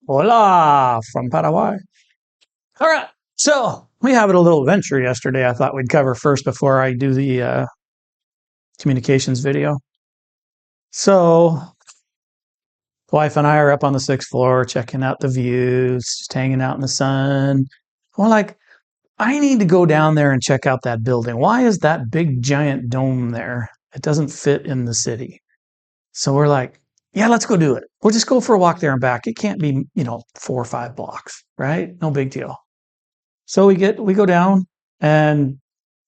Hola from Paraguay. All right. So we had a little adventure yesterday I thought we'd cover first before I do the communications video. So wife and I are up on the sixth floor checking out the views, just hanging out in the sun. We're like, I need to go down there and check out that building. Why is that big giant dome there? It doesn't fit in the city. So we're like, yeah, let's go do it. We'll just go for a walk there and back. It can't be, 4 or 5 blocks, right? No big deal. So we go down and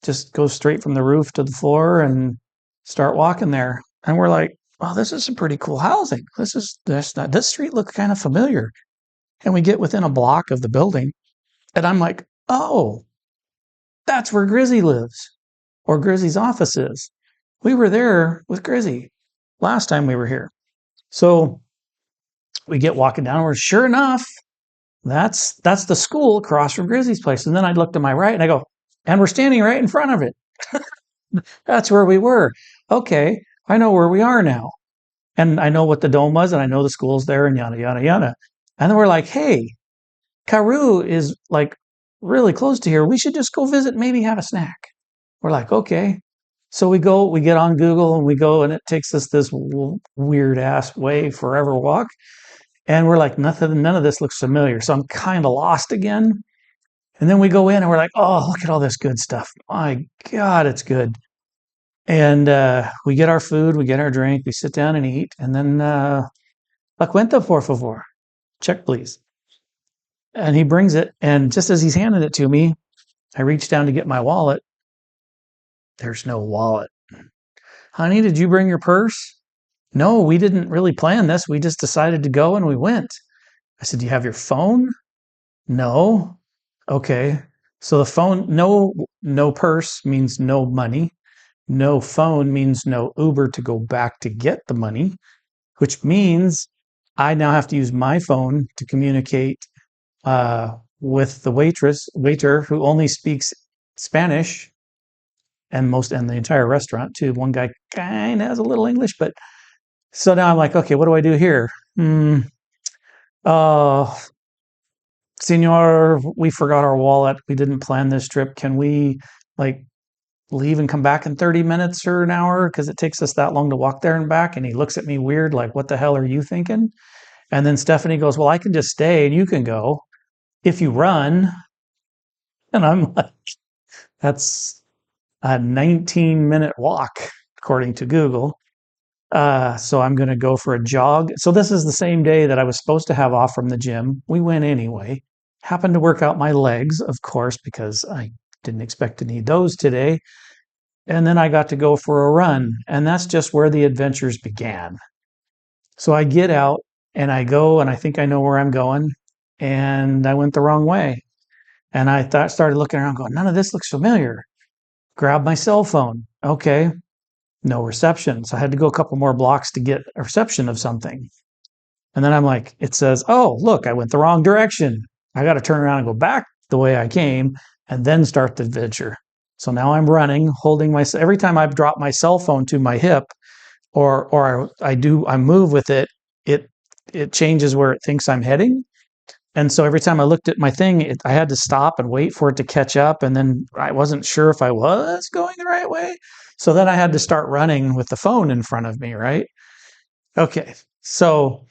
just go straight from the roof to the floor and start walking there. And we're like, "Well, this is some pretty cool housing. This street looks kind of familiar." And we get within a block of the building, and I'm like, "Oh, that's where Grizzy lives, or Grizzy's office is. We were there with Grizzy last time we were here." So we get walking down, where sure enough, that's the school across from Grizzy's place. And then I look to my right and I go, and we're standing right in front of it. That's where we were. Okay, I know where we are now. And I know what the dome was, and I know the school's there, and yada, yada, yada. And then we're like, hey, Karoo is like really close to here. We should just go visit, maybe have a snack. We're like, okay. So we get on Google and we go, and it takes us this weird ass way forever walk. And we're like, none of this looks familiar. So I'm kind of lost again. And then we go in and we're like, oh, look at all this good stuff. My God, it's good. And we get our food, we get our drink, we sit down and eat. And then, la cuenta, por favor. Check, please. And he brings it. And just as he's handing it to me, I reach down to get my wallet. There's no wallet. Honey, did you bring your purse? No, we didn't really plan this. We just decided to go and we went. I said, do you have your phone? No. Okay. So the phone, no purse means no money. No phone means no Uber to go back to get the money, which means I now have to use my phone to communicate with the waiter who only speaks Spanish, and the entire restaurant too. One guy kind of has a little English, but so now I'm like, okay, what do I do here? Uh, Senor, we forgot our wallet. We didn't plan this trip. Can we like leave and come back in 30 minutes or an hour? Because it takes us that long to walk there and back. And he looks at me weird, like, what the hell are you thinking? And then Stephanie goes, well, I can just stay and you can go if you run. And I'm like, that's a 19-minute walk, according to Google. So I'm going to go for a jog. So this is the same day that I was supposed to have off from the gym. We went anyway. Happened to work out my legs, of course, because I didn't expect to need those today. And then I got to go for a run. And that's just where the adventures began. So I get out and I go, and I think I know where I'm going. And I went the wrong way. And started looking around going, none of this looks familiar. Grab my cell phone. Okay. No reception. So I had to go a couple more blocks to get a reception of something. And then I'm like, it says, oh, look, I went the wrong direction. I got to turn around and go back the way I came and then start the adventure. So now I'm running, holding my, every time I drop my cell phone to my hip or I move with it, it changes where it thinks I'm heading. And so every time I looked at my thing, I had to stop and wait for it to catch up. And then I wasn't sure if I was going the right way. So then I had to start running with the phone in front of me, right? Okay. So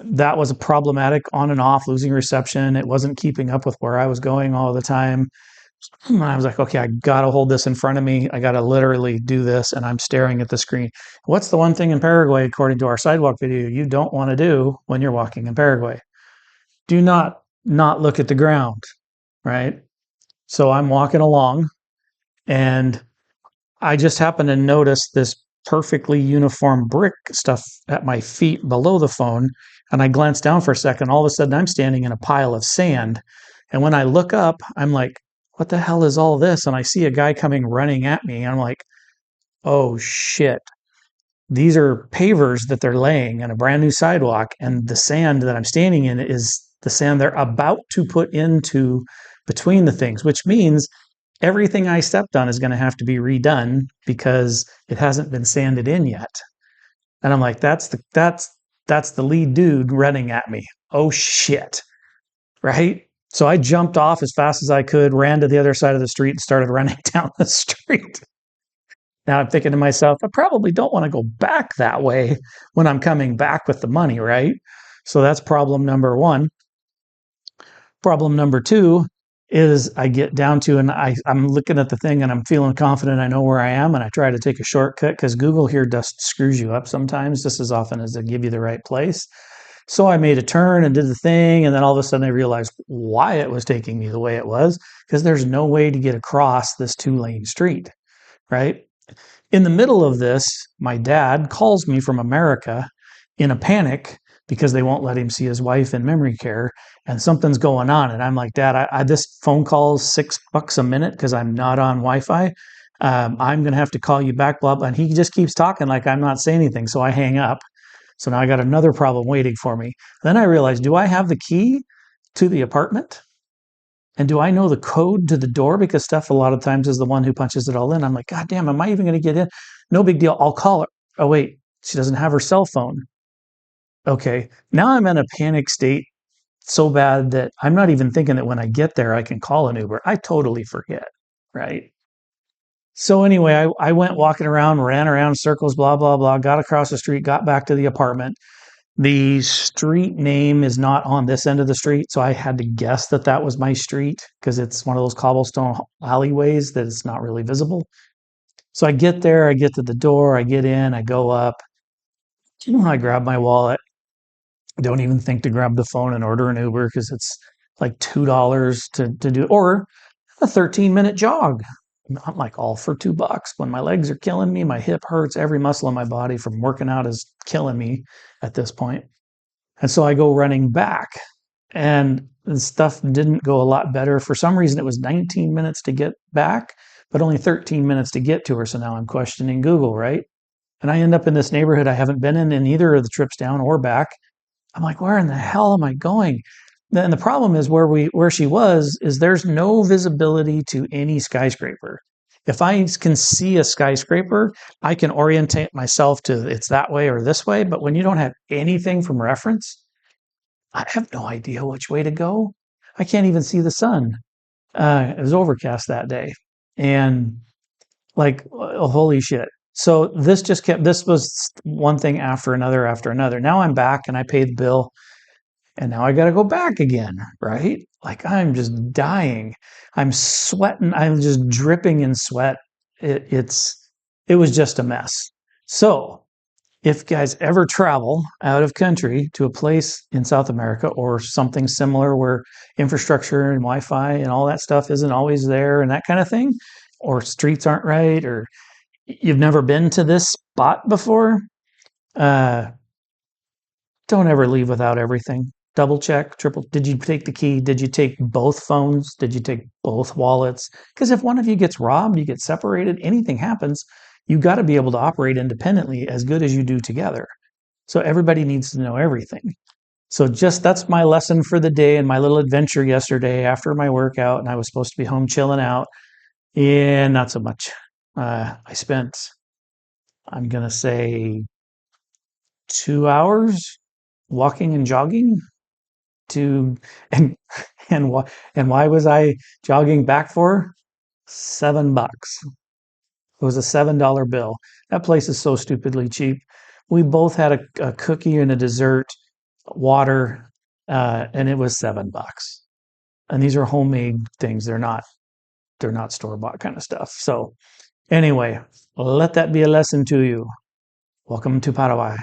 that was a problematic on and off, losing reception. It wasn't keeping up with where I was going all the time. And I was like, okay, I got to hold this in front of me. I got to literally do this. And I'm staring at the screen. What's the one thing in Paraguay, according to our sidewalk video, you don't want to do when you're walking in Paraguay? Do not look at the ground, right? So I'm walking along and I just happen to notice this perfectly uniform brick stuff at my feet below the phone. And I glance down for a second. All of a sudden, I'm standing in a pile of sand. And when I look up, I'm like, what the hell is all this? And I see a guy coming running at me. And I'm like, oh shit. These are pavers that they're laying in a brand new sidewalk. And the sand that I'm standing in is the sand they're about to put into between the things, which means everything I stepped on is going to have to be redone because it hasn't been sanded in yet. And I'm like, that's that's the lead dude running at me. Oh shit. Right? So I jumped off as fast as I could, ran to the other side of the street, and started running down the street. Now I'm thinking to myself, I probably don't want to go back that way when I'm coming back with the money, right? So that's problem number one. Problem number two is I get down to, and I'm looking at the thing and I'm feeling confident I know where I am, and I try to take a shortcut because Google here just screws you up sometimes, just as often as they give you the right place. So I made a turn and did the thing, and then all of a sudden I realized why it was taking me the way it was, because there's no way to get across this 2-lane street, right? In the middle of this, my dad calls me from America in a panic because they won't let him see his wife in memory care and something's going on. And I'm like, Dad, this phone call is $6 a minute because I'm not on Wi-Fi. I'm going to have to call you back, blah, blah. And he just keeps talking like I'm not saying anything. So I hang up. So now I got another problem waiting for me. Then I realized, do I have the key to the apartment? And do I know the code to the door? Because Steph a lot of times is the one who punches it all in. I'm like, God damn, am I even going to get in? No big deal. I'll call her. Oh, wait, she doesn't have her cell phone. Okay, now I'm in a panic state so bad that I'm not even thinking that when I get there, I can call an Uber. I totally forget, right? So anyway, I went walking around, ran around in circles, blah, blah, blah, got across the street, got back to the apartment. The street name is not on this end of the street, so I had to guess that that was my street because it's one of those cobblestone alleyways that it's not really visible. So I get there, I get to the door, I get in, I go up. I grab my wallet. Don't even think to grab the phone and order an Uber because it's like $2 to do, or a 13-minute jog. I'm like all for $2 when my legs are killing me, my hip hurts, every muscle in my body from working out is killing me at this point. And so I go running back, and the stuff didn't go a lot better. For some reason, it was 19 minutes to get back, but only 13 minutes to get to her. So now I'm questioning Google, right? And I end up in this neighborhood I haven't been in either of the trips down or back. I'm like, where in the hell am I going? Then the problem is where she was is there's no visibility to any skyscraper. If I can see a skyscraper, I can orientate myself to it's that way or this way. But when you don't have anything from reference, I have no idea which way to go. I can't even see the sun. It was overcast that day. And like, oh, holy shit. So this was one thing after another after another. Now I'm back and I paid the bill. And now I got to go back again, right? Like I'm just dying. I'm sweating. I'm just dripping in sweat. It was just a mess. So if guys ever travel out of country to a place in South America or something similar where infrastructure and Wi-Fi and all that stuff isn't always there and that kind of thing, or streets aren't right, or you've never been to this spot before, uh, don't ever leave without everything. Double check, triple. Did you take the key? Did you take both phones? Did you take both wallets? Because if one of you gets robbed, you get separated, anything happens, you got to be able to operate independently as good as you do together. So everybody needs to know everything. So just that's my lesson for the day and my little adventure yesterday after my workout, and I was supposed to be home chilling out. Yeah, not so much. I spent, I'm gonna say, 2 hours walking and jogging to and why was I jogging back for $7? It was a $7 bill. That place is so stupidly cheap. We both had a cookie and a dessert, water, and it was $7. And these are homemade things. They're not store bought kind of stuff. So anyway, let that be a lesson to you. Welcome to Paraguay.